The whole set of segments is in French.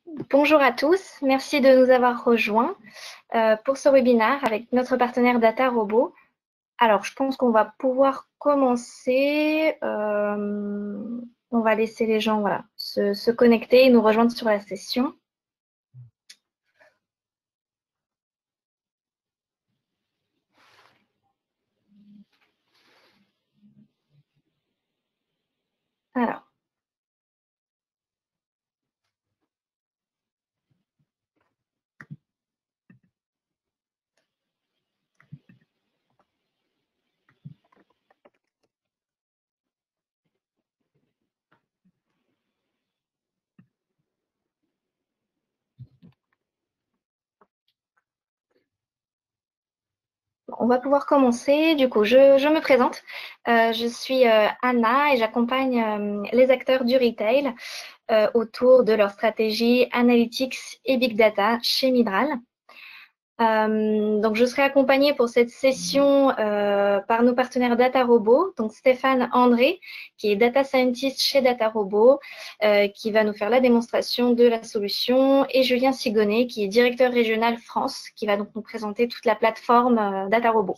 Bonjour à tous, merci de nous avoir rejoints pour ce webinaire avec notre partenaire Data Robot. Alors, je pense qu'on va pouvoir commencer. On va laisser les gens se connecter et nous rejoindre sur la session. Alors, on va pouvoir commencer. Du coup, je me présente. Je suis Anna et j'accompagne les acteurs du retail autour de leur stratégie Analytics et Big Data chez Midral. Donc, je serai accompagnée pour cette session par nos partenaires Data Robot, donc Stéphane André, qui est Data Scientist chez Data Robot, qui va nous faire la démonstration de la solution, et Julien Sigonnet, qui est directeur régional France, qui va donc nous présenter toute la plateforme Data Robot.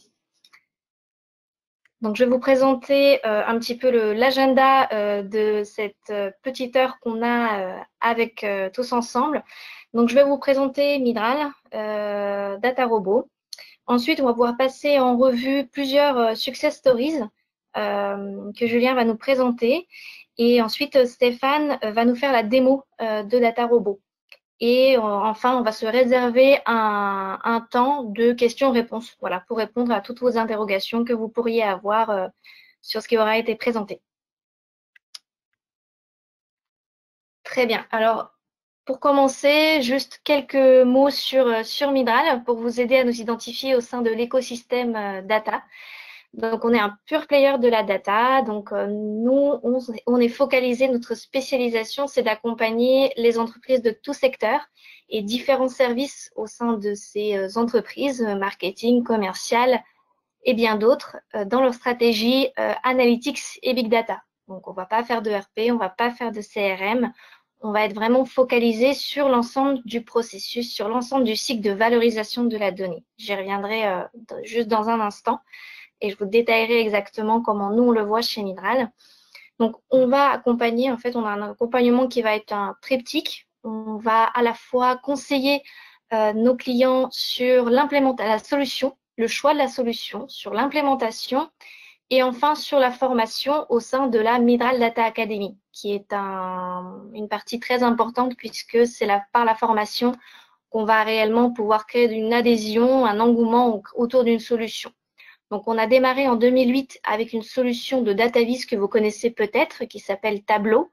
Donc, je vais vous présenter un petit peu l'agenda de cette petite heure qu'on a avec tous ensemble. Donc, je vais vous présenter Midral, Data Robot. Ensuite, on va pouvoir passer en revue plusieurs success stories que Julien va nous présenter. Et ensuite, Stéphane va nous faire la démo de Data Robot. Et enfin, on va se réserver un temps de questions-réponses, voilà, pour répondre à toutes vos interrogations que vous pourriez avoir sur ce qui aura été présenté. Très bien. Alors, pour commencer, juste quelques mots sur Midral pour vous aider à nous identifier au sein de l'écosystème data. Donc, on est un pure player de la data. Donc, nous, on est focalisé, notre spécialisation, c'est d'accompagner les entreprises de tout secteur et différents services au sein de ces entreprises, marketing, commercial et bien d'autres, dans leur stratégie analytics et big data. Donc, on ne va pas faire de RP, on ne va pas faire de CRM. On va être vraiment focalisé sur l'ensemble du processus, sur l'ensemble du cycle de valorisation de la donnée. J'y reviendrai juste dans un instant et je vous détaillerai exactement comment nous on le voit chez Midral. Donc on va accompagner, en fait on a un accompagnement qui va être un triptyque. On va à la fois conseiller nos clients sur l'implémentation, la solution, le choix de la solution, sur l'implémentation et enfin sur la formation au sein de la Midral Data Academy, qui est une partie très importante puisque c'est par la formation qu'on va réellement pouvoir créer une adhésion, un engouement autour d'une solution. Donc, on a démarré en 2008 avec une solution de DataVis que vous connaissez peut-être, qui s'appelle Tableau.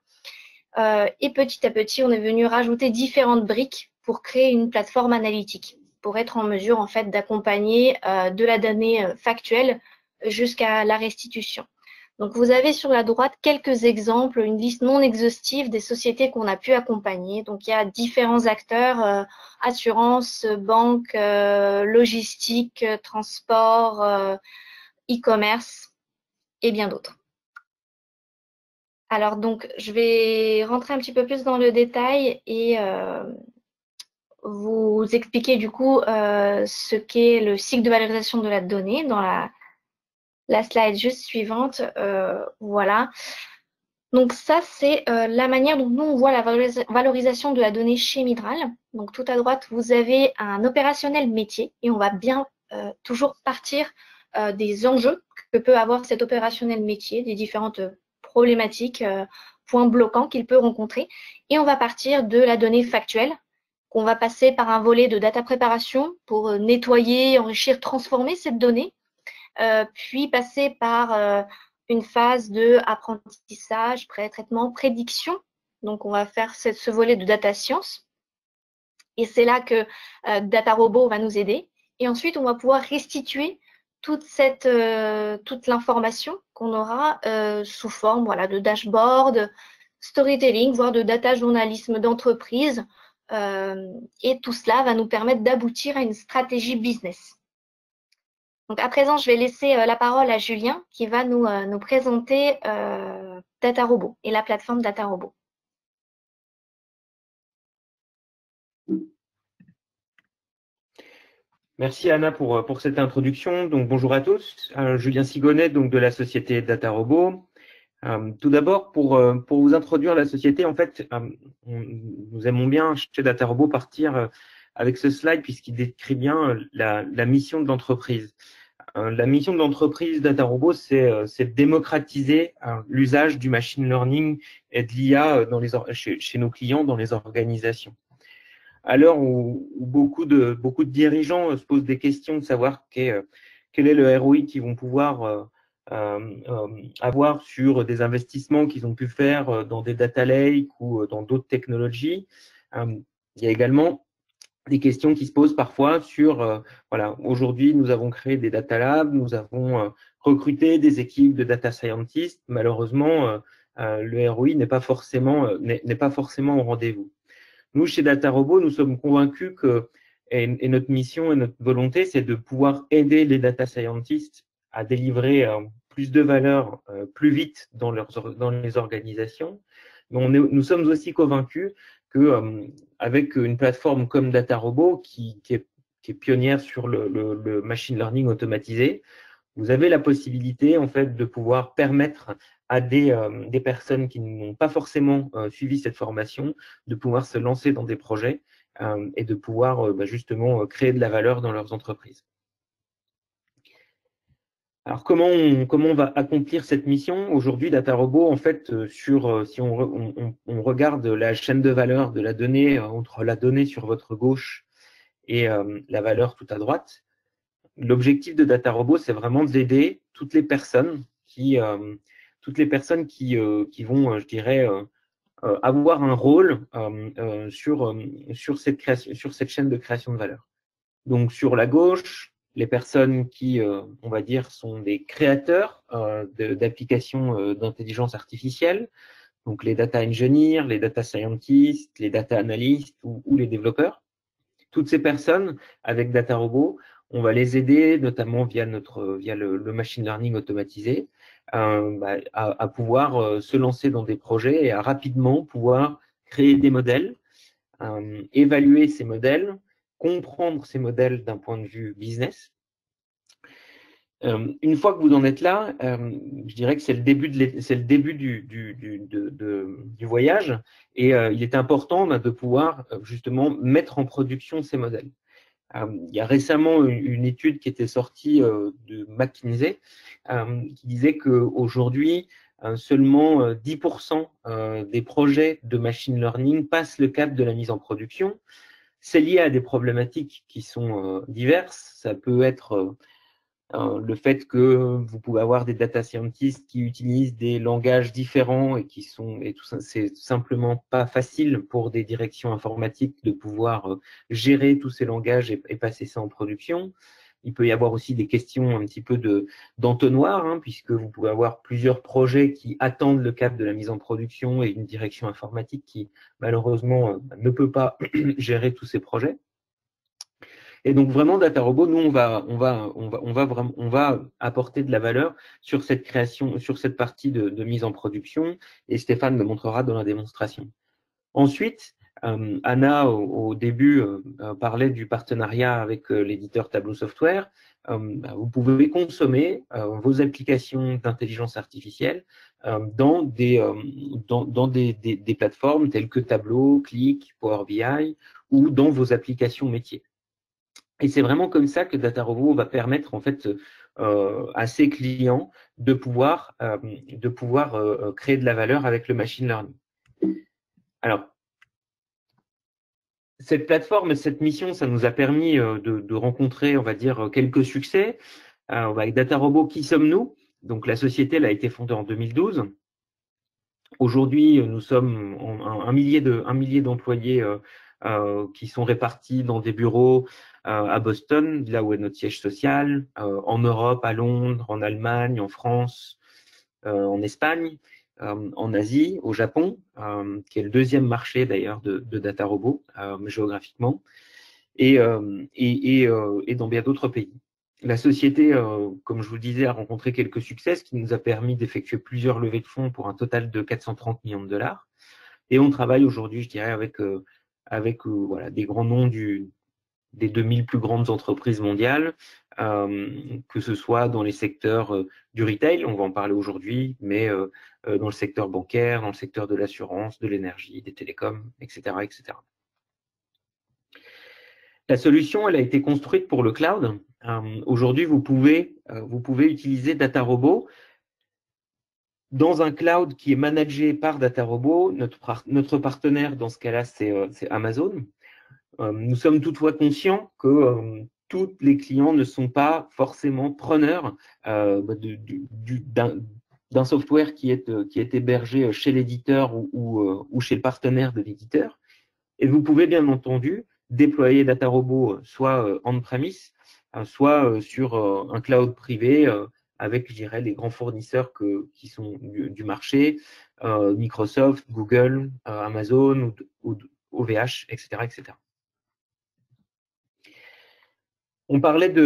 Et petit à petit, on est venu rajouter différentes briques pour créer une plateforme analytique, pour être en mesure, en fait, d'accompagner de la donnée factuelle jusqu'à la restitution. Donc, vous avez sur la droite quelques exemples, une liste non exhaustive des sociétés qu'on a pu accompagner. Donc, il y a différents acteurs, assurance, banque, logistique, transport, e-commerce et bien d'autres. Alors, donc, je vais rentrer un petit peu plus dans le détail et vous expliquer du coup ce qu'est le cycle de valorisation de la donnée dans la slide juste suivante. Voilà. Donc ça, c'est la manière dont nous, on voit la valorisation de la donnée chez Midral. Donc tout à droite, vous avez un opérationnel métier et on va bien toujours partir des enjeux que peut avoir cet opérationnel métier, des différentes problématiques, points bloquants qu'il peut rencontrer. Et on va partir de la donnée factuelle, qu'on va passer par un volet de data préparation pour nettoyer, enrichir, transformer cette donnée, puis passer par une phase de apprentissage, pré-traitement, prédiction. Donc, on va faire ce volet de data science. Et c'est là que Data Robot va nous aider. Et ensuite, on va pouvoir restituer toute l'information qu'on aura sous forme de dashboard, storytelling, voire de data journalisme d'entreprise. Et tout cela va nous permettre d'aboutir à une stratégie business. Donc à présent, je vais laisser la parole à Julien qui va nous présenter Data Robot et la plateforme Data Robot. Merci Anna pour cette introduction. Donc bonjour à tous. Julien Sigonnet donc de la société DataRobot. Tout d'abord pour vous introduire la société, en fait, nous aimons bien chez DataRobot partir avec ce slide puisqu'il décrit bien la mission de l'entreprise. La mission de l'entreprise DataRobot, c'est de démocratiser l'usage du machine learning et de l'IA chez nos clients dans les organisations. À l'heure où beaucoup de dirigeants se posent des questions de savoir quel est le ROI qu'ils vont pouvoir avoir sur des investissements qu'ils ont pu faire dans des data lakes ou dans d'autres technologies, il y a également des questions qui se posent parfois sur, voilà, aujourd'hui, nous avons créé des data labs, nous avons recruté des équipes de data scientists. Malheureusement, le ROI n'est pas forcément au rendez-vous. Nous, chez DataRobot, nous sommes convaincus que, et notre mission et notre volonté, c'est de pouvoir aider les data scientists à délivrer plus de valeur plus vite dans les organisations. Mais nous sommes aussi convaincus que avec une plateforme comme DataRobot qui est pionnière sur le machine learning automatisé, vous avez la possibilité en fait de pouvoir permettre à des personnes qui n'ont pas forcément suivi cette formation de pouvoir se lancer dans des projets et de pouvoir justement créer de la valeur dans leurs entreprises. Alors, comment on va accomplir cette mission? Aujourd'hui, DataRobot, en fait, si on regarde la chaîne de valeur de la donnée, entre la donnée sur votre gauche et la valeur tout à droite, l'objectif de DataRobot, c'est vraiment d'aider toutes les personnes qui vont, je dirais, avoir un rôle sur cette chaîne de création de valeur. Donc, sur la gauche, les personnes qui, on va dire, sont des créateurs d'applications d'intelligence artificielle, donc les data engineers, les data scientists, les data analysts ou les développeurs. Toutes ces personnes, avec DataRobot, on va les aider, notamment via le machine learning automatisé, à pouvoir se lancer dans des projets et à rapidement pouvoir créer des modèles, évaluer ces modèles, comprendre ces modèles d'un point de vue business. Une fois que vous en êtes là, je dirais que c'est le début, du voyage et il est important de pouvoir justement mettre en production ces modèles. Il y a récemment une étude qui était sortie de McKinsey qui disait qu'aujourd'hui, seulement 10% des projets de machine learning passent le cap de la mise en production. C'est lié à des problématiques qui sont diverses. Ça peut être le fait que vous pouvez avoir des data scientists qui utilisent des langages différents et tout ça, c'est simplement pas facile pour des directions informatiques de pouvoir gérer tous ces langages et passer ça en production. Il peut y avoir aussi des questions un petit peu d'entonnoir, hein, puisque vous pouvez avoir plusieurs projets qui attendent le cap de la mise en production et une direction informatique qui malheureusement ne peut pas gérer tous ces projets. Et donc vraiment, DataRobot, nous, on va apporter de la valeur sur cette création, sur cette partie de mise en production, et Stéphane le montrera dans la démonstration. Ensuite, Anna, au début, parlait du partenariat avec l'éditeur Tableau Software. Vous pouvez consommer vos applications d'intelligence artificielle dans des plateformes telles que Tableau, Qlik, Power BI ou dans vos applications métiers. Et c'est vraiment comme ça que DataRobot va permettre en fait à ses clients de pouvoir créer de la valeur avec le machine learning. Alors, cette plateforme, cette mission, ça nous a permis de rencontrer, on va dire, quelques succès. Avec DataRobot, qui sommes-nous? Donc, la société elle a été fondée en 2012. Aujourd'hui, nous sommes un millier d'employés qui sont répartis dans des bureaux à Boston, là où est notre siège social, en Europe, à Londres, en Allemagne, en France, en Espagne, en Asie, au Japon, qui est le deuxième marché d'ailleurs de DataRobot géographiquement, et dans bien d'autres pays. La société, comme je vous le disais, a rencontré quelques succès, ce qui nous a permis d'effectuer plusieurs levées de fonds pour un total de 430 millions de dollars. Et on travaille aujourd'hui, je dirais, avec avec voilà, des grands noms des 2000 plus grandes entreprises mondiales, que ce soit dans les secteurs du retail, on va en parler aujourd'hui, mais dans le secteur bancaire, dans le secteur de l'assurance, de l'énergie, des télécoms, etc., etc. La solution, elle a été construite pour le cloud. Aujourd'hui, vous pouvez utiliser DataRobot dans un cloud qui est managé par DataRobot. Notre partenaire, dans ce cas-là, c'est Amazon. Nous sommes toutefois conscients que tous les clients ne sont pas forcément preneurs d'un software qui est hébergé chez l'éditeur ou chez le partenaire de l'éditeur. Et vous pouvez bien entendu déployer DataRobot soit on-premise, soit sur un cloud privé avec, je dirais, les grands fournisseurs qui sont du marché, Microsoft, Google, Amazon, ou OVH, etc., etc. On parlait du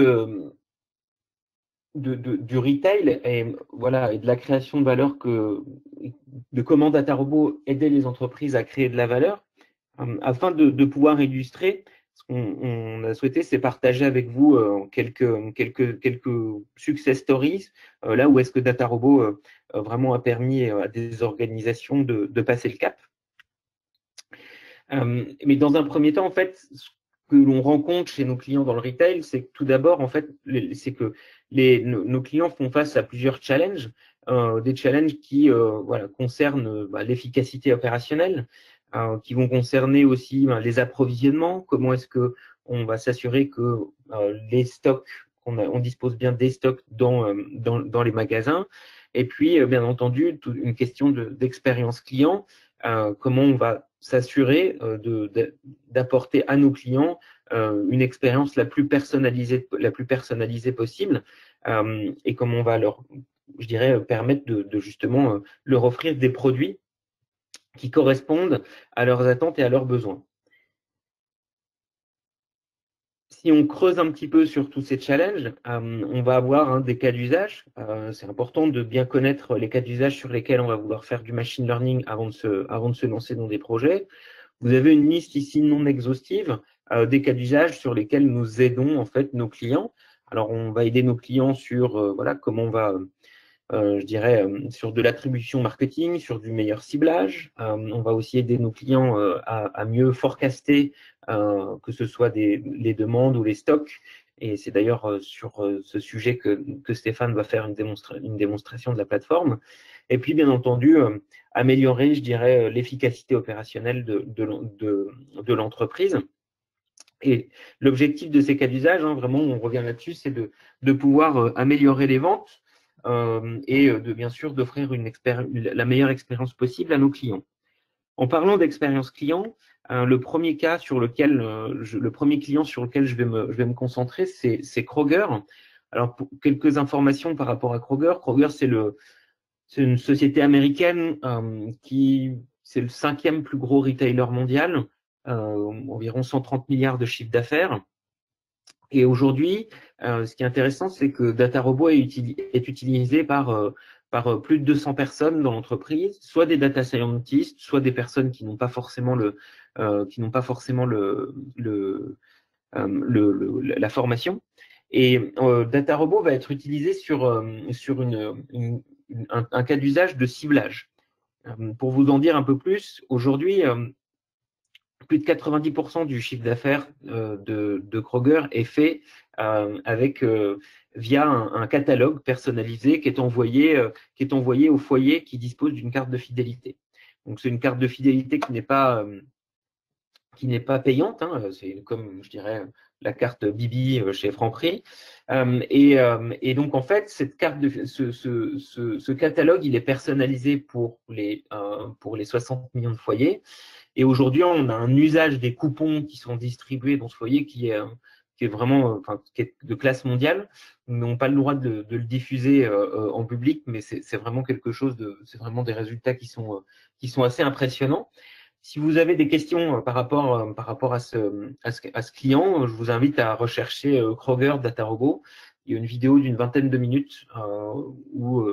retail et, voilà, et de la création de valeur, de comment DataRobot aidait les entreprises à créer de la valeur. Afin de pouvoir illustrer, ce qu'on a souhaité, c'est partager avec vous quelques success stories, là où est-ce que DataRobot vraiment a permis à des organisations de passer le cap. Mais dans un premier temps, en fait, ce que l'on rencontre chez nos clients dans le retail, c'est que tout d'abord, en fait, c'est que nos clients font face à plusieurs challenges, des challenges qui voilà, concernent l'efficacité opérationnelle, qui vont concerner aussi les approvisionnements, comment est-ce que on va s'assurer que les stocks, on dispose bien des stocks dans les magasins, et puis bien entendu une question d'expérience client, comment on va s'assurer d'apporter à nos clients une expérience la plus personnalisée possible, et comment on va leur, je dirais, permettre de justement leur offrir des produits qui correspondent à leurs attentes et à leurs besoins. Si on creuse un petit peu sur tous ces challenges, on va avoir des cas d'usage. C'est important de bien connaître les cas d'usage sur lesquels on va vouloir faire du machine learning avant de se lancer dans des projets. Vous avez une liste ici non exhaustive des cas d'usage sur lesquels nous aidons en fait nos clients. Alors, on va aider nos clients sur voilà, comment on va je dirais, sur de l'attribution marketing, sur du meilleur ciblage. On va aussi aider nos clients à mieux forecaster, que ce soit les demandes ou les stocks. Et c'est d'ailleurs sur ce sujet que Stéphane va faire une démonstration de la plateforme. Et puis, bien entendu, améliorer, je dirais, l'efficacité opérationnelle de l'entreprise. Et l'objectif de ces cas d'usage, vraiment, on revient là-dessus, c'est de pouvoir améliorer les ventes, et bien sûr d'offrir la meilleure expérience possible à nos clients. En parlant d'expérience client, le premier client sur lequel je vais me concentrer, c'est Kroger. Alors, pour quelques informations par rapport à Kroger. Kroger, c'est une société américaine c'est le 5e plus gros retailer mondial, environ 130 milliards de chiffre d'affaires. Et aujourd'hui, ce qui est intéressant, c'est que DataRobot est utilisé par plus de 200 personnes dans l'entreprise, soit des data scientists, soit des personnes qui n'ont pas forcément la formation. Et DataRobot va être utilisé sur un cas d'usage de ciblage. Pour vous en dire un peu plus, aujourd'hui, plus de 90% du chiffre d'affaires de Kroger est fait via un catalogue personnalisé qui est envoyé au foyer qui dispose d'une carte de fidélité. Donc, c'est une carte de fidélité qui n'est pas payante, c'est comme, je dirais, la carte Bibi chez Franprix. Et donc, en fait, cette carte ce catalogue, il est personnalisé pour les 60 millions de foyers. Et aujourd'hui, on a un usage des coupons qui sont distribués dans ce foyer qui est vraiment qui est de classe mondiale. Nous n'avons pas le droit de le diffuser en public, mais c'est vraiment c'est vraiment des résultats qui sont assez impressionnants. Si vous avez des questions par rapport à ce client, je vous invite à rechercher Kroger DataRobot. Il y a une vidéo d'une 20aine de minutes où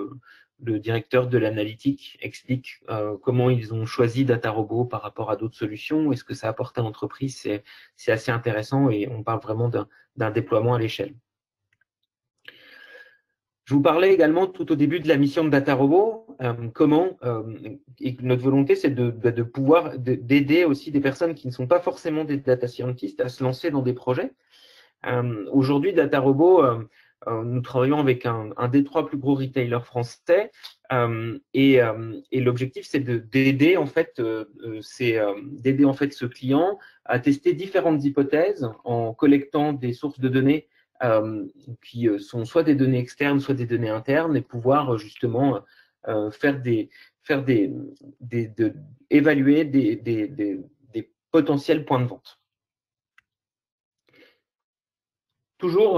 le directeur de l'analytique explique comment ils ont choisi DataRobot par rapport à d'autres solutions et ce que ça apporte à l'entreprise. C'est assez intéressant et on parle vraiment d'un déploiement à l'échelle. Je vous parlais également tout au début de la mission de DataRobot, et notre volonté, c'est de pouvoir d'aider aussi des personnes qui ne sont pas forcément des data scientists à se lancer dans des projets. Aujourd'hui, DataRobot, nous travaillons avec un des 3 plus gros retailers français, et l'objectif, c'est d'aider en fait, d'aider en fait ce client à tester différentes hypothèses en collectant des sources de données qui sont soit des données externes, soit des données internes, et pouvoir justement évaluer des potentiels points de vente. Toujours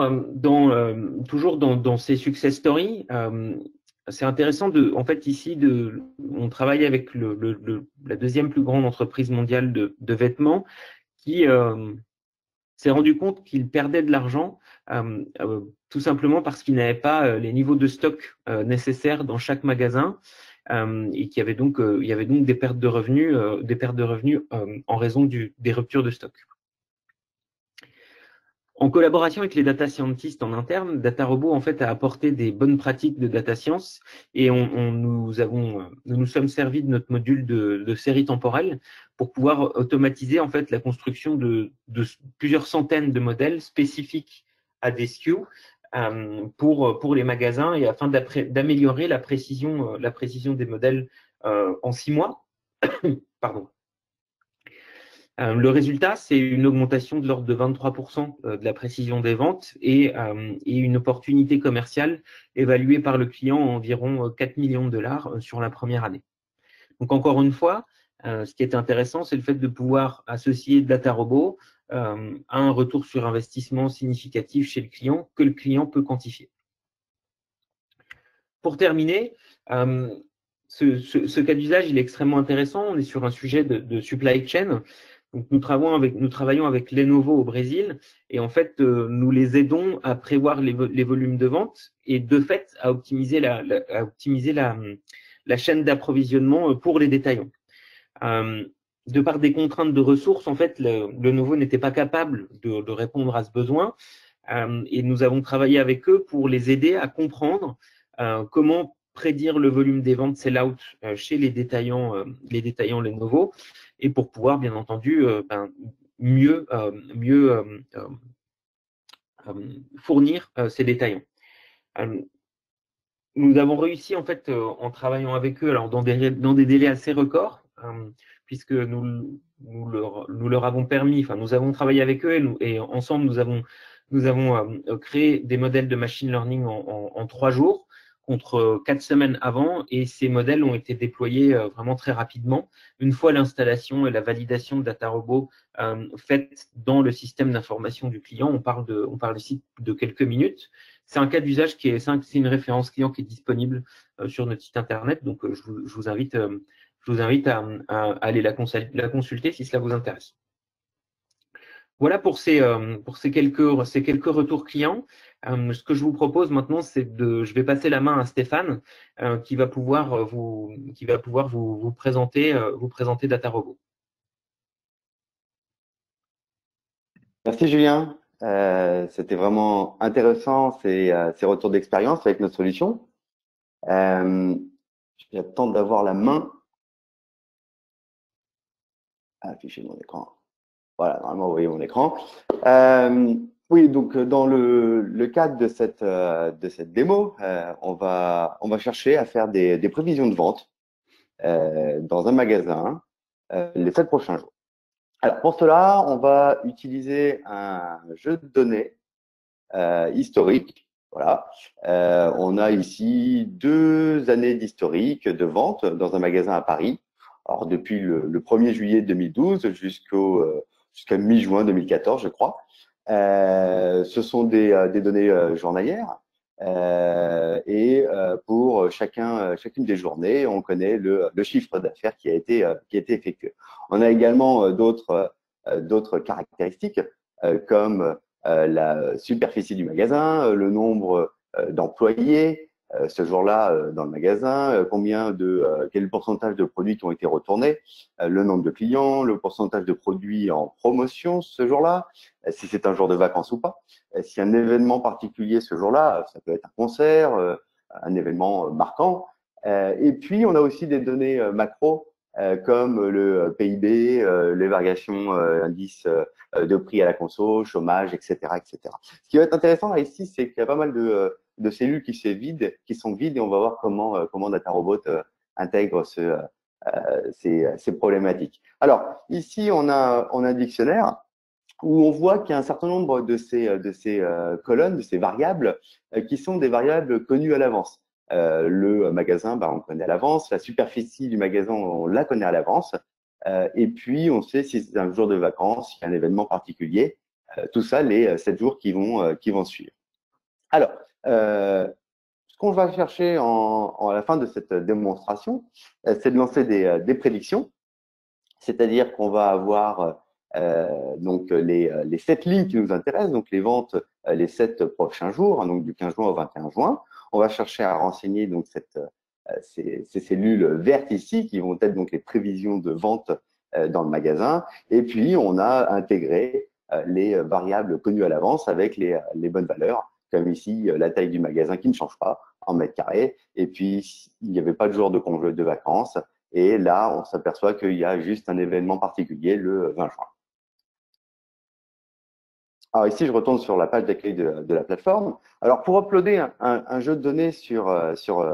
dans ces success stories, c'est intéressant en fait ici on travaille avec la 2e plus grande entreprise mondiale de vêtements qui s'est rendu compte qu'il perdait de l'argent tout simplement parce qu'il n'avait pas les niveaux de stock nécessaires dans chaque magasin, et qu'il y avait donc des pertes de revenus, en raison des ruptures de stock. En collaboration avec les data scientists en interne, DataRobot en fait a apporté des bonnes pratiques de data science et nous nous sommes servis de notre module de série temporelle pour pouvoir automatiser en fait la construction de plusieurs centaines de modèles spécifiques à des SKU pour les magasins et afin d'améliorer la précision des modèles en 6 mois. Pardon. Le résultat, c'est une augmentation de l'ordre de 23% de la précision des ventes et une opportunité commerciale évaluée par le client à environ 4 millions de dollars sur la première année. Donc, encore une fois, ce qui est intéressant, c'est le fait de pouvoir associer DataRobot à un retour sur investissement significatif chez le client que le client peut quantifier. Pour terminer, ce cas d'usage, il est extrêmement intéressant. On est sur un sujet de supply chain. Donc, nous travaillons avec Lenovo au Brésil et en fait, nous les aidons à prévoir les volumes de vente et de fait à optimiser la chaîne d'approvisionnement pour les détaillants. De par des contraintes de ressources, en fait, Lenovo n'était pas capable de répondre à ce besoin et nous avons travaillé avec eux pour les aider à comprendre comment prédire le volume des ventes sell-out chez les détaillants Lenovo et pour pouvoir, bien entendu, mieux fournir ces détaillants. Nous avons réussi, en fait, en travaillant avec eux, alors dans des délais assez records, puisque nous leur avons permis, enfin, nous avons travaillé avec eux et ensemble, nous avons créé des modèles de machine learning en 3 jours contre 4 semaines avant, et ces modèles ont été déployés vraiment très rapidement. Une fois l'installation et la validation de DataRobot faites dans le système d'information du client, on parle ici de quelques minutes. C'est un cas d'usage c'est une référence client qui est disponible sur notre site internet, donc je vous invite à aller la consulter si cela vous intéresse. Voilà pour ces quelques retours clients. Ce que je vous propose maintenant, je vais passer la main à Stéphane qui va pouvoir vous présenter DataRobot. Merci Julien. C'était vraiment intéressant ces retours d'expérience avec notre solution. J'attends d'avoir la main. Afficher mon écran. Voilà, normalement, vous voyez mon écran. Oui, donc dans le cadre de cette démo, on va chercher à faire des prévisions de vente dans un magasin les 7 prochains jours. Alors pour cela, on va utiliser un jeu de données historique. Voilà, on a ici 2 années d'historique de vente dans un magasin à Paris. Alors depuis le 1er juillet 2012 jusqu'à mi-juin 2014, je crois. Ce sont des données journalières et pour chacune des journées, on connaît le chiffre d'affaires qui a été effectué. On a également d'autres caractéristiques comme la superficie du magasin, le nombre d'employés, ce jour-là dans le magasin, quel est le pourcentage de produits qui ont été retournés, le nombre de clients, le pourcentage de produits en promotion ce jour-là, si c'est un jour de vacances ou pas, s'il y a un événement particulier ce jour-là, ça peut être un concert, un événement marquant. Et puis, on a aussi des données macro comme le PIB, les variations indices de prix à la conso, chômage, etc., etc. Ce qui va être intéressant là, ici, c'est qu'il y a pas mal de cellules qui sont vides et on va voir comment DataRobot intègre ces problématiques. Alors, ici, on a un dictionnaire où on voit qu'il y a un certain nombre de ces colonnes, de ces variables, qui sont des variables connues à l'avance. Le magasin, on le connaît à l'avance. La superficie du magasin, on la connaît à l'avance. Et puis, on sait si c'est un jour de vacances, s'il y a un événement particulier. Tout ça, les 7 jours qui vont suivre. Alors, ce qu'on va chercher à la fin de cette démonstration, c'est de lancer des prédictions. C'est-à-dire qu'on va avoir donc les 7 lignes qui nous intéressent, donc les ventes les 7 prochains jours, donc du 15 juin au 21 juin. On va chercher à renseigner donc ces cellules vertes ici qui vont être donc les prévisions de vente dans le magasin. Et puis, on a intégré les variables connues à l'avance avec les bonnes valeurs, comme ici la taille du magasin qui ne change pas en mètres carrés. Et puis, il n'y avait pas de jour de congé de vacances. Et là, on s'aperçoit qu'il y a juste un événement particulier le 20 juin. Alors ici, je retourne sur la page d'accueil de la plateforme. Alors pour uploader un jeu de données sur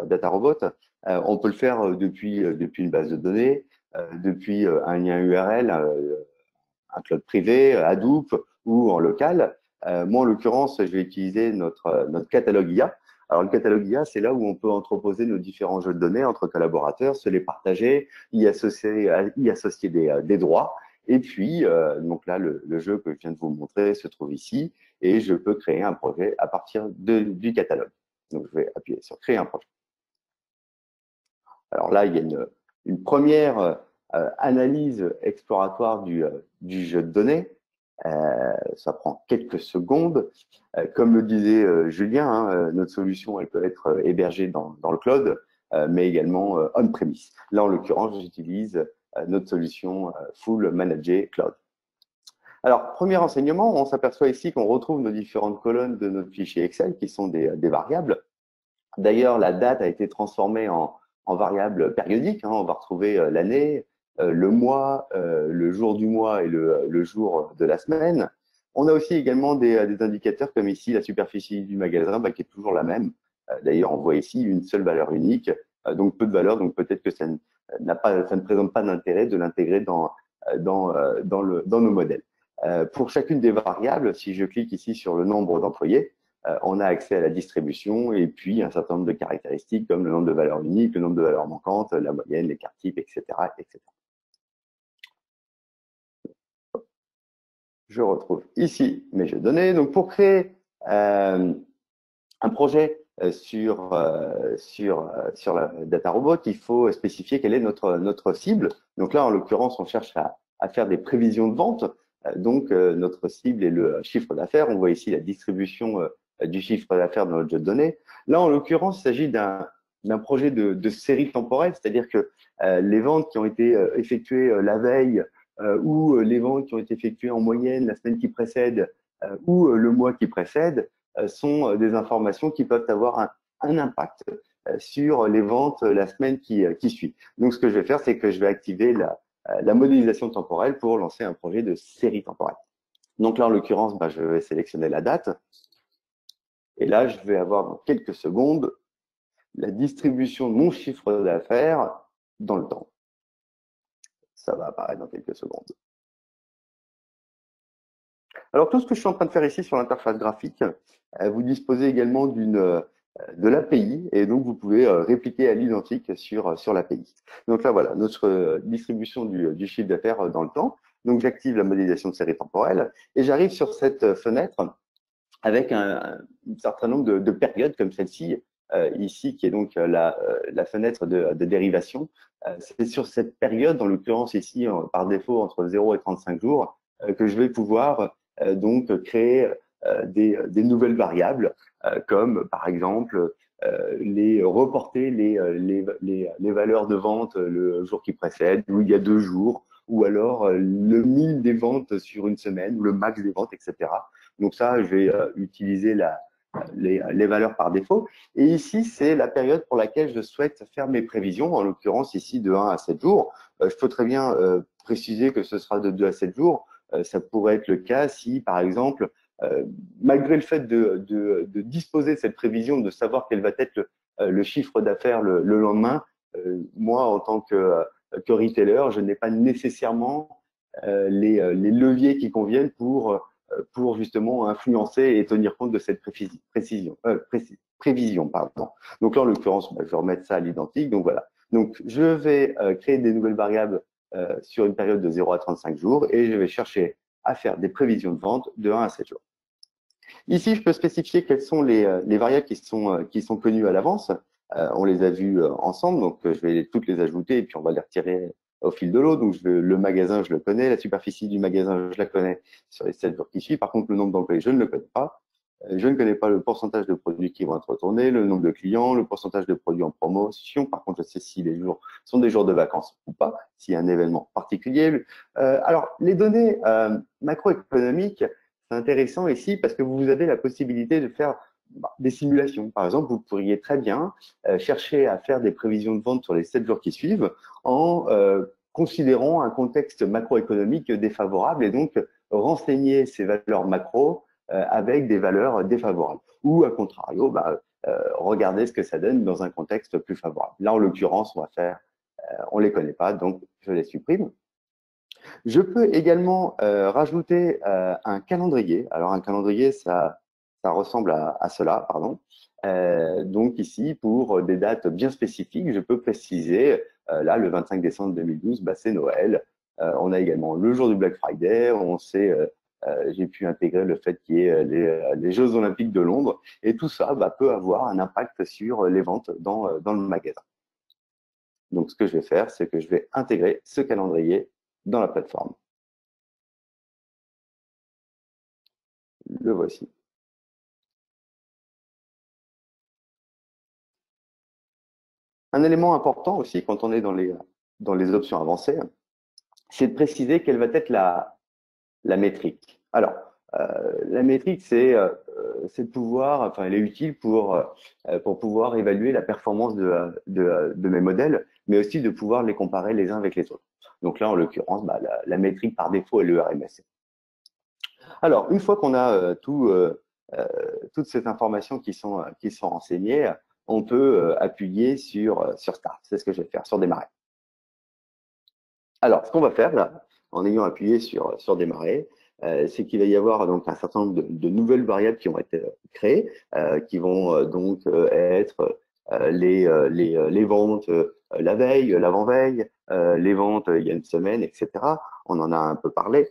DataRobot, on peut le faire depuis une base de données, depuis un lien URL, un cloud privé, Hadoop ou en local. Moi, en l'occurrence, je vais utiliser notre catalogue IA. Alors le catalogue IA, c'est là où on peut entreposer nos différents jeux de données entre collaborateurs, se les partager, y associer des droits. Et puis, donc là, le jeu que je viens de vous montrer se trouve ici et je peux créer un projet à partir du catalogue. Donc, je vais appuyer sur créer un projet. Alors là, il y a une première analyse exploratoire du jeu de données. Ça prend quelques secondes. Comme le disait Julien, hein, notre solution, elle peut être hébergée dans le cloud, mais également on-premise. Là, en l'occurrence, j'utilise notre solution Full Managed Cloud. Alors, premier enseignement, on s'aperçoit ici qu'on retrouve nos différentes colonnes de notre fichier Excel qui sont des variables. D'ailleurs, la date a été transformée en variable périodique. Hein. On va retrouver l'année, le mois, le jour du mois et le jour de la semaine. On a aussi également des indicateurs comme ici la superficie du magasin qui est toujours la même. D'ailleurs, on voit ici une seule valeur unique, donc peu de valeurs, donc peut-être que ça ne présente pas d'intérêt de l'intégrer dans nos modèles. Pour chacune des variables, si je clique ici sur le nombre d'employés, on a accès à la distribution et puis un certain nombre de caractéristiques comme le nombre de valeurs uniques, le nombre de valeurs manquantes, la moyenne, les cartes types, etc., etc. Je retrouve ici mes jeux de données. Donc, pour créer un projet sur la DataRobot, il faut spécifier quelle est notre cible. Donc là, en l'occurrence, on cherche à faire des prévisions de vente. Donc, notre cible est le chiffre d'affaires. On voit ici la distribution du chiffre d'affaires dans notre jeu de données. Là, en l'occurrence, il s'agit d'un projet de série temporelle, c'est-à-dire que les ventes qui ont été effectuées la veille ou les ventes qui ont été effectuées en moyenne la semaine qui précède ou le mois qui précède sont des informations qui peuvent avoir un impact sur les ventes la semaine qui suit. Donc, ce que je vais faire, c'est que je vais activer la modélisation temporelle pour lancer un projet de série temporelle. Donc là, en l'occurrence, je vais sélectionner la date. Et là, je vais avoir dans quelques secondes la distribution de mon chiffre d'affaires dans le temps. Ça va apparaître dans quelques secondes. Alors, tout ce que je suis en train de faire ici sur l'interface graphique, vous disposez également de l'API et donc vous pouvez répliquer à l'identique sur l'API. Donc là, voilà, notre distribution du chiffre d'affaires dans le temps. Donc, j'active la modélisation de série temporelle et j'arrive sur cette fenêtre avec un certain nombre de périodes comme celle-ci, ici, qui est donc la fenêtre de dérivation. C'est sur cette période, en l'occurrence ici, par défaut, entre 0 et 35 jours, que je vais pouvoir donc créer des nouvelles variables, comme par exemple reporter les valeurs de vente le jour qui précède, ou il y a 2 jours, ou alors le min des ventes sur une semaine, ou le max des ventes, etc. Donc ça, je vais utiliser les valeurs par défaut. Et ici, c'est la période pour laquelle je souhaite faire mes prévisions, en l'occurrence ici de 1 à 7 jours. Je peux très bien préciser que ce sera de 2 à 7 jours. Ça pourrait être le cas si, par exemple, malgré le fait de disposer de cette prévision, de savoir quel va être le chiffre d'affaires le lendemain, moi, en tant que retailer, je n'ai pas nécessairement les leviers qui conviennent pour justement influencer et tenir compte de cette prévision. Pardon. Donc là, en l'occurrence, je vais remettre ça à l'identique. Donc voilà. Donc je vais créer des nouvelles variables sur une période de 0 à 35 jours et je vais chercher à faire des prévisions de vente de 1 à 7 jours. Ici, je peux spécifier quelles sont les variables qui sont connues à l'avance. On les a vues ensemble, donc je vais toutes les ajouter et puis on va les retirer au fil de l'eau. Donc le magasin, je le connais, la superficie du magasin, je la connais sur les 7 jours qui suivent. Par contre, le nombre d'employés, je ne le connais pas. Je ne connais pas le pourcentage de produits qui vont être retournés, le nombre de clients, le pourcentage de produits en promotion. Par contre, je sais si les jours sont des jours de vacances ou pas, s'il y a un événement particulier. Alors, les données macroéconomiques, c'est intéressant ici parce que vous avez la possibilité de faire des simulations. Par exemple, vous pourriez très bien chercher à faire des prévisions de vente sur les 7 jours qui suivent en considérant un contexte macroéconomique défavorable et donc renseigner ces valeurs macro avec des valeurs défavorables. Ou, à contrario, regardez ce que ça donne dans un contexte plus favorable. Là, en l'occurrence, on ne les connaît pas, donc je les supprime. Je peux également rajouter un calendrier. Alors, un calendrier, ça ressemble à cela, pardon. Donc ici, pour des dates bien spécifiques, je peux préciser, là, le 25 décembre 2012, c'est Noël. On a également le jour du Black Friday, on sait j'ai pu intégrer le fait qu'il y ait les Jeux Olympiques de Londres. Et tout ça peut avoir un impact sur les ventes dans le magasin. Donc, ce que je vais faire, c'est que je vais intégrer ce calendrier dans la plateforme. Le voici. Un élément important aussi, quand on est dans les options avancées, c'est de préciser quelle va être la métrique. Alors, la métrique, c'est de pouvoir, enfin, elle est utile pour pouvoir évaluer la performance de mes modèles, mais aussi de pouvoir les comparer les uns avec les autres. Donc là, en l'occurrence, la métrique par défaut est le RMSE. Alors, une fois qu'on a toutes ces informations qui sont renseignées, on peut appuyer sur Start. C'est ce que je vais faire, sur Démarrer. Alors, ce qu'on va faire là, en ayant appuyé sur Démarrer, c'est qu'il va y avoir donc un certain nombre de nouvelles variables qui vont être créées, qui vont donc être les ventes la veille, l'avant-veille, les ventes il y a une semaine, etc. On en a un peu parlé.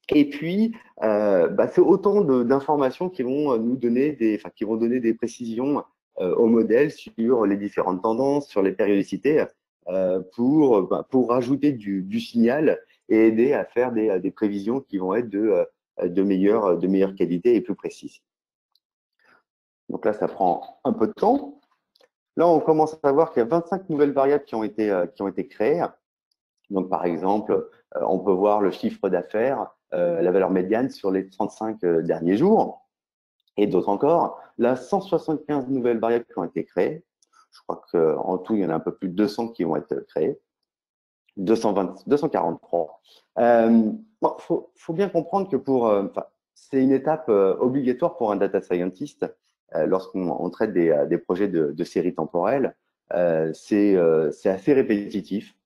Et puis, c'est autant d'informations qui vont nous donner qui vont donner des précisions au modèle sur les différentes tendances, sur les périodicités, pour rajouter du signal et aider à faire des prévisions qui vont être de meilleure qualité et plus précises. Donc là, ça prend un peu de temps. Là, on commence à voir qu'il y a 25 nouvelles variables qui ont été créées. Donc, par exemple, on peut voir le chiffre d'affaires, la valeur médiane sur les 35 derniers jours. Et d'autres encore. Là, 175 nouvelles variables qui ont été créées. Je crois qu'en tout, il y en a un peu plus de 200 qui vont être créées. 243. Faut bien comprendre que c'est une étape obligatoire pour un data scientist lorsqu'on traite des projets de séries temporelles. C'est assez répétitif.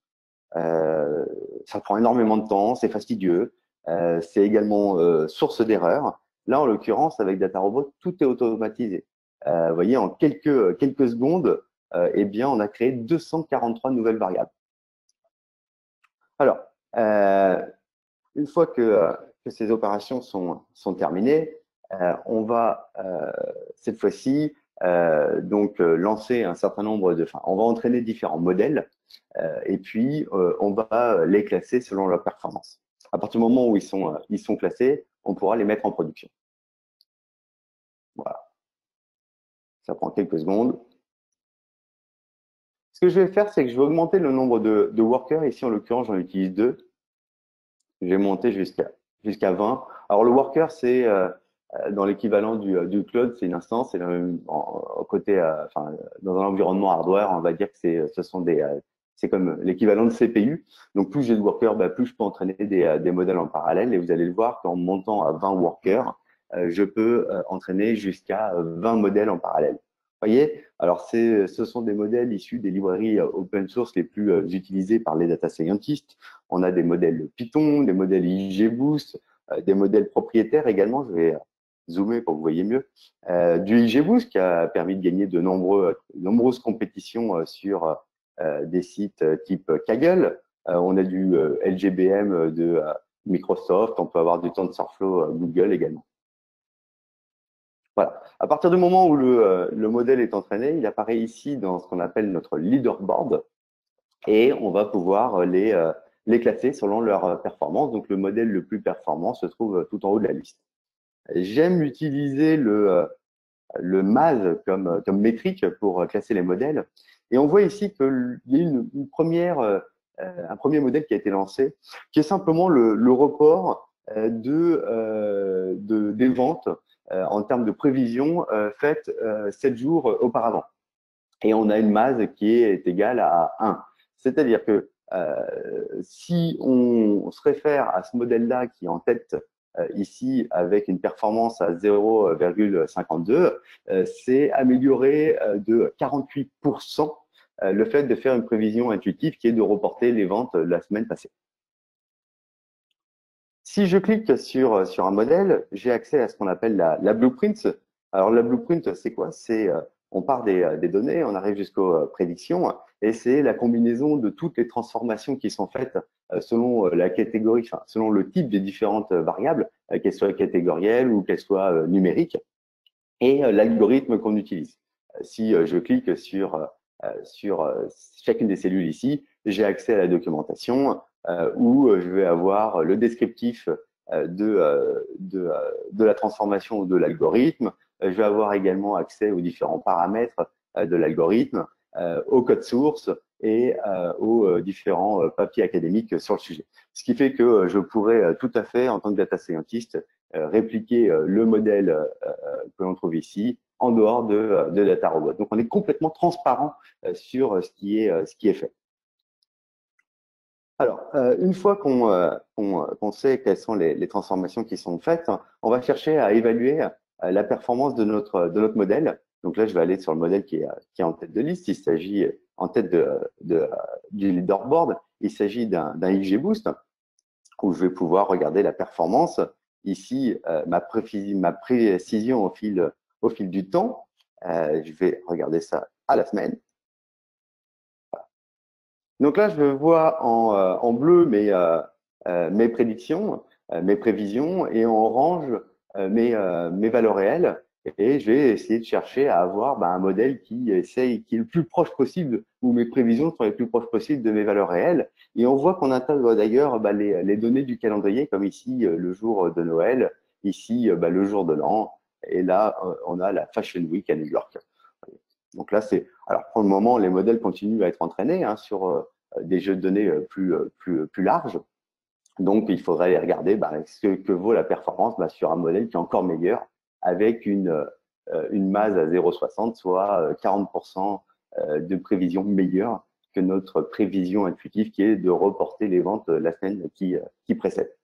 Ça prend énormément de temps, c'est fastidieux, c'est également source d'erreurs. Là, en l'occurrence, avec DataRobot, tout est automatisé. Vous voyez, en quelques secondes, on a créé 243 nouvelles variables. Alors, une fois que ces opérations sont terminées, on va cette fois-ci lancer un certain nombre on va entraîner différents modèles et puis on va les classer selon leur performance. À partir du moment où ils sont classés, on pourra les mettre en production. Voilà. Ça prend quelques secondes. Ce que je vais faire, c'est que je vais augmenter le nombre de workers. Ici, en l'occurrence, j'en utilise 2. Je vais monter jusqu'à 20. Alors, le worker, c'est dans l'équivalent du cloud, c'est une instance. C'est côté, enfin, dans un environnement hardware, on va dire que c'est comme l'équivalent de CPU. Donc, plus j'ai de workers, plus je peux entraîner des modèles en parallèle. Et vous allez le voir qu'en montant à 20 workers, je peux entraîner jusqu'à 20 modèles en parallèle. Vous voyez? Alors, ce sont des modèles issus des librairies open source les plus utilisées par les data scientists. On a des modèles Python, des modèles XGBoost, des modèles propriétaires également. Je vais zoomer pour que vous voyez mieux. Du XGBoost qui a permis de gagner de nombreuses compétitions sur des sites type Kaggle. On a du LGBM de Microsoft. On peut avoir du TensorFlow Google également. Voilà. À partir du moment où le modèle est entraîné, il apparaît ici dans ce qu'on appelle notre leaderboard et on va pouvoir les classer selon leur performance. Donc, le modèle le plus performant se trouve tout en haut de la liste. J'aime utiliser le MAS comme métrique pour classer les modèles. Et on voit ici qu'il y a un premier modèle qui a été lancé, qui est simplement le report des ventes en termes de prévision faites 7 jours auparavant. Et on a une masse qui est égale à 1. C'est-à-dire que si on se réfère à ce modèle-là qui est en tête ici avec une performance à 0,52, c'est amélioré de 48% le fait de faire une prévision intuitive qui est de reporter les ventes la semaine passée. Si je clique sur un modèle, j'ai accès à ce qu'on appelle la blueprint. Alors, la blueprint, c'est quoi? On part des données, on arrive jusqu'aux prédictions, et c'est la combinaison de toutes les transformations qui sont faites selon la catégorie, enfin, selon le type des différentes variables, qu'elles soient catégorielles ou qu'elles soient numériques, et l'algorithme qu'on utilise. Si je clique sur chacune des cellules ici, j'ai accès à la documentation où je vais avoir le descriptif de la transformation ou de l'algorithme. Je vais avoir également accès aux différents paramètres de l'algorithme, au code source et aux différents papiers académiques sur le sujet. Ce qui fait que je pourrais tout à fait, en tant que data scientist, répliquer le modèle que l'on trouve ici en dehors de DataRobot. Donc, on est complètement transparent sur ce qui est fait. Alors, une fois qu'on sait quelles sont les transformations qui sont faites, on va chercher à évaluer la performance de notre modèle. Donc là, je vais aller sur le modèle qui est en tête de liste. Il s'agit en tête du leaderboard. Il s'agit d'un XGBoost où je vais pouvoir regarder la performance. Ici, ma précision au fil du temps. Je vais regarder ça à la semaine. Donc là, je vois en bleu mes prédictions, mes prévisions, et en orange mes valeurs réelles. Et je vais essayer de chercher à avoir un modèle qui est le plus proche possible, où mes prévisions sont les plus proches possibles de mes valeurs réelles. Et on voit qu'on intègre d'ailleurs les données du calendrier, comme ici le jour de Noël, ici le jour de l'an, et là on a la Fashion Week à New York. Donc là, alors pour le moment, les modèles continuent à être entraînés sur des jeux de données plus larges. Donc, il faudrait aller regarder ce que vaut la performance sur un modèle qui est encore meilleur, avec une masse à 0,60, soit 40% de prévision meilleure que notre prévision intuitive qui est de reporter les ventes la semaine qui précède.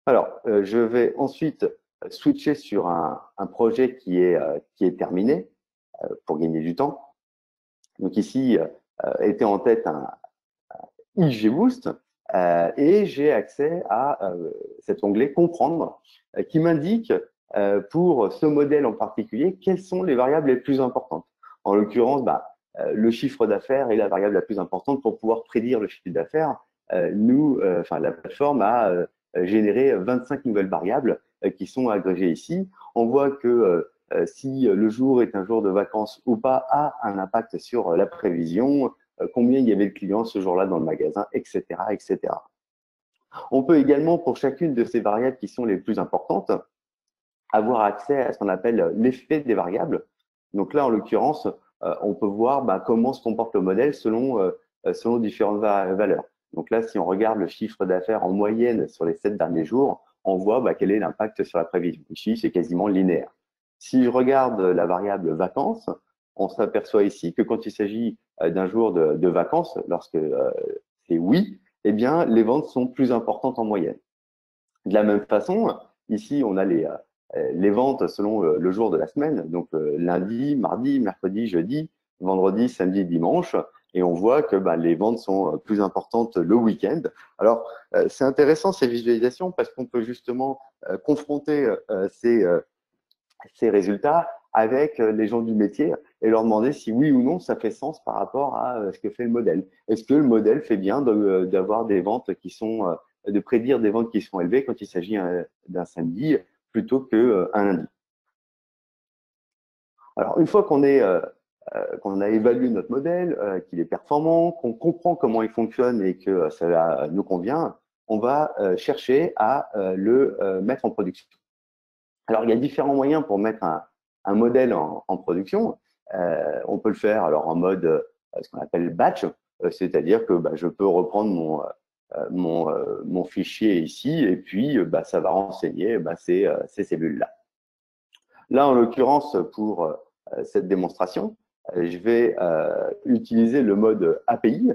Alors, je vais ensuite switcher sur un projet qui est terminé pour gagner du temps. Donc ici, était en tête un XGBoost et j'ai accès à cet onglet Comprendre qui m'indique pour ce modèle en particulier quelles sont les variables les plus importantes. En l'occurrence, le chiffre d'affaires est la variable la plus importante pour pouvoir prédire le chiffre d'affaires. La plateforme a généré 25 nouvelles variables qui sont agrégées ici. On voit que si le jour est un jour de vacances ou pas a un impact sur la prévision, combien il y avait de clients ce jour-là dans le magasin, etc., etc. On peut également, pour chacune de ces variables qui sont les plus importantes, avoir accès à ce qu'on appelle l'effet des variables. Donc là, en l'occurrence, on peut voir comment se comporte le modèle selon différentes valeurs. Donc là, si on regarde le chiffre d'affaires en moyenne sur les 7 derniers jours, on voit quel est l'impact sur la prévision. Ici, c'est quasiment linéaire. Si je regarde la variable vacances, on s'aperçoit ici que quand il s'agit d'un jour de vacances, lorsque c'est oui, eh bien, les ventes sont plus importantes en moyenne. De la même façon, ici, on a les ventes selon le jour de la semaine, donc lundi, mardi, mercredi, jeudi, vendredi, samedi, dimanche, et on voit que les ventes sont plus importantes le week-end. Alors, c'est intéressant ces visualisations parce qu'on peut justement confronter ces résultats avec les gens du métier et leur demander si oui ou non ça fait sens par rapport à ce que fait le modèle. Est-ce que le modèle fait bien d'avoir des ventes qui sont, de prédire des ventes qui sont élevées quand il s'agit d'un samedi plutôt qu'un lundi? Alors, une fois qu'on a évalué notre modèle, qu'il est performant, qu'on comprend comment il fonctionne et que ça nous convient, on va chercher à le mettre en production. Alors, il y a différents moyens pour mettre un modèle en production. On peut le faire alors en mode ce qu'on appelle batch, c'est-à-dire que je peux reprendre mon fichier ici et puis ça va renseigner ces cellules-là. Là, en l'occurrence, pour cette démonstration, je vais utiliser le mode API,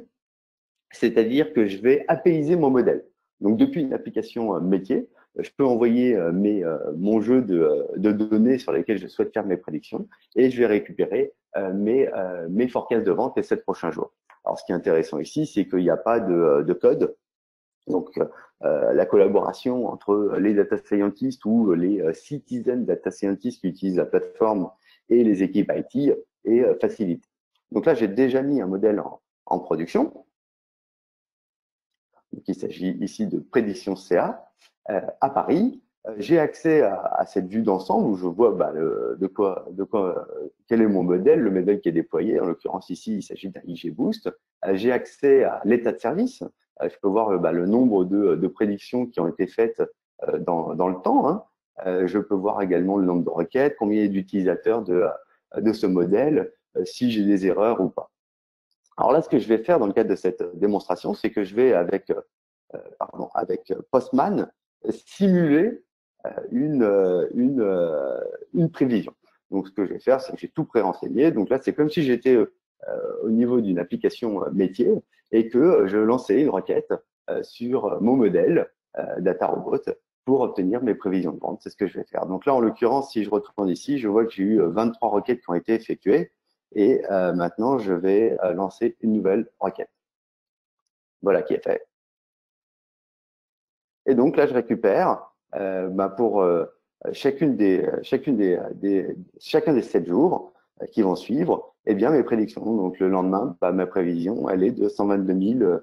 c'est-à-dire que je vais APIser mon modèle. Donc, depuis une application métier, je peux envoyer mon jeu de données sur lesquelles je souhaite faire mes prédictions et je vais récupérer mes forecasts de vente les 7 prochains jours. Alors, ce qui est intéressant ici, c'est qu'il n'y a pas de code. Donc, la collaboration entre les data scientists ou les citizen data scientists qui utilisent la plateforme et les équipes IT est facilitée. Donc là, j'ai déjà mis un modèle en production. Donc, il s'agit ici de prédiction CA à Paris. J'ai accès à cette vue d'ensemble où je vois quel est mon modèle, le modèle qui est déployé. En l'occurrence, ici, il s'agit d'un IG Boost. J'ai accès à l'état de service. Je peux voir le nombre de prédictions qui ont été faites dans le temps. Hein. Je peux voir également le nombre de requêtes, combien il y a d'utilisateurs de ce modèle, si j'ai des erreurs ou pas. Alors là, ce que je vais faire dans le cadre de cette démonstration, c'est que je vais, avec Postman, simuler une prévision. Donc, ce que je vais faire, c'est que j'ai tout pré-renseigné. Donc là, c'est comme si j'étais au niveau d'une application métier et que je lançais une requête sur mon modèle DataRobot pour obtenir mes prévisions de vente. C'est ce que je vais faire. Donc là, en l'occurrence, si je retourne ici, je vois que j'ai eu 23 requêtes qui ont été effectuées. Et maintenant, je vais lancer une nouvelle requête. Voilà qui est fait. Et donc là, je récupère pour chacun des 7 jours qui vont suivre, eh bien, mes prédictions. Donc le lendemain, ma prévision, elle est de 122 000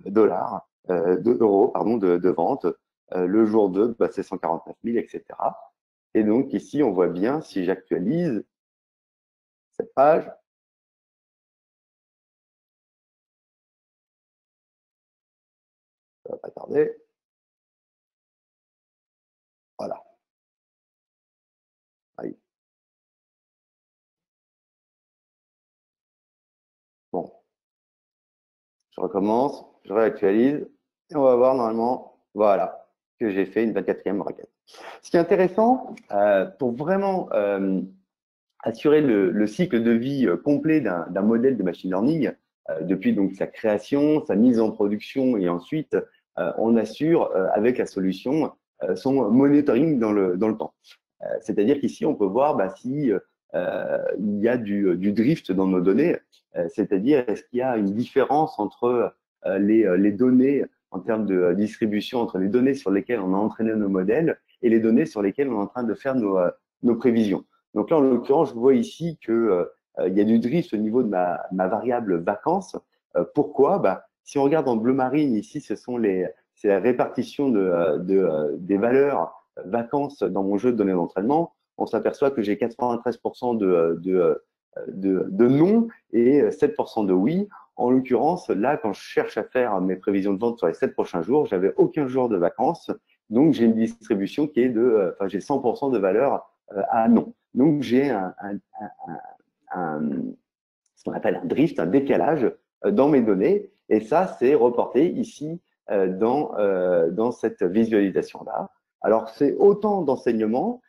dollars, euros de vente. Le jour 2, c'est 149 000, etc. Et donc ici, on voit bien, si j'actualise cette page, ça va pas tarder. Voilà. Allez. Bon. Je recommence, je réactualise et on va voir normalement, voilà, que j'ai fait une 24e requête. Ce qui est intéressant, pour vraiment assurer le cycle de vie complet d'un modèle de machine learning, depuis donc sa création, sa mise en production et ensuite on assure avec la solution son monitoring dans le temps. C'est-à-dire qu'ici on peut voir si il y a du drift dans nos données, c'est-à-dire est-ce qu'il y a une différence entre les données en termes de distribution, entre les données sur lesquelles on a entraîné nos modèles et les données sur lesquelles on est en train de faire nos prévisions. Donc là, en l'occurrence, je vois ici que il y a du drift au niveau de ma variable vacances. Pourquoi? Si on regarde en bleu marine, ici, c'est la répartition des valeurs vacances dans mon jeu de données d'entraînement. On s'aperçoit que j'ai 93% de non et 7% de oui. En l'occurrence, là, quand je cherche à faire mes prévisions de vente sur les 7 prochains jours, j'avais aucun jour de vacances Donc, j'ai une distribution qui est de, enfin, j'ai 100% de valeur à non. Donc, j'ai ce qu'on appelle un drift, un décalage dans mes données. Et ça, c'est reporté ici dans cette visualisation-là. Alors, c'est autant d'enseignements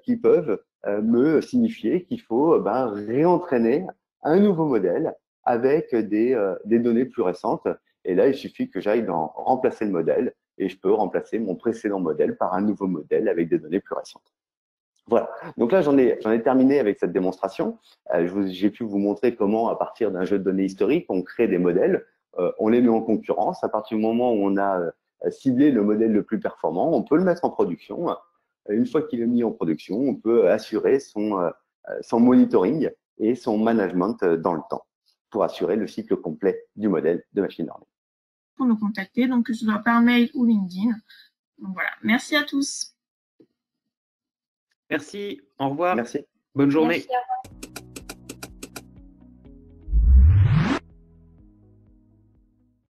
qui peuvent me signifier qu'il faut réentraîner un nouveau modèle avec des données plus récentes. Et là, il suffit que j'aille dans remplacer le modèle et je peux remplacer mon précédent modèle par un nouveau modèle avec des données plus récentes. Voilà. Donc là, j'en ai terminé avec cette démonstration. J'ai pu vous montrer comment, à partir d'un jeu de données historique, on crée des modèles, on les met en concurrence. À partir du moment où on a ciblé le modèle le plus performant, on peut le mettre en production. Une fois qu'il est mis en production, on peut assurer son monitoring et son management dans le temps pour assurer le cycle complet du modèle de machine learning. Pour nous contacter, donc que ce soit par mail ou LinkedIn. Donc voilà, merci à tous. Merci, au revoir. Merci. Bonne journée. Merci, au revoir.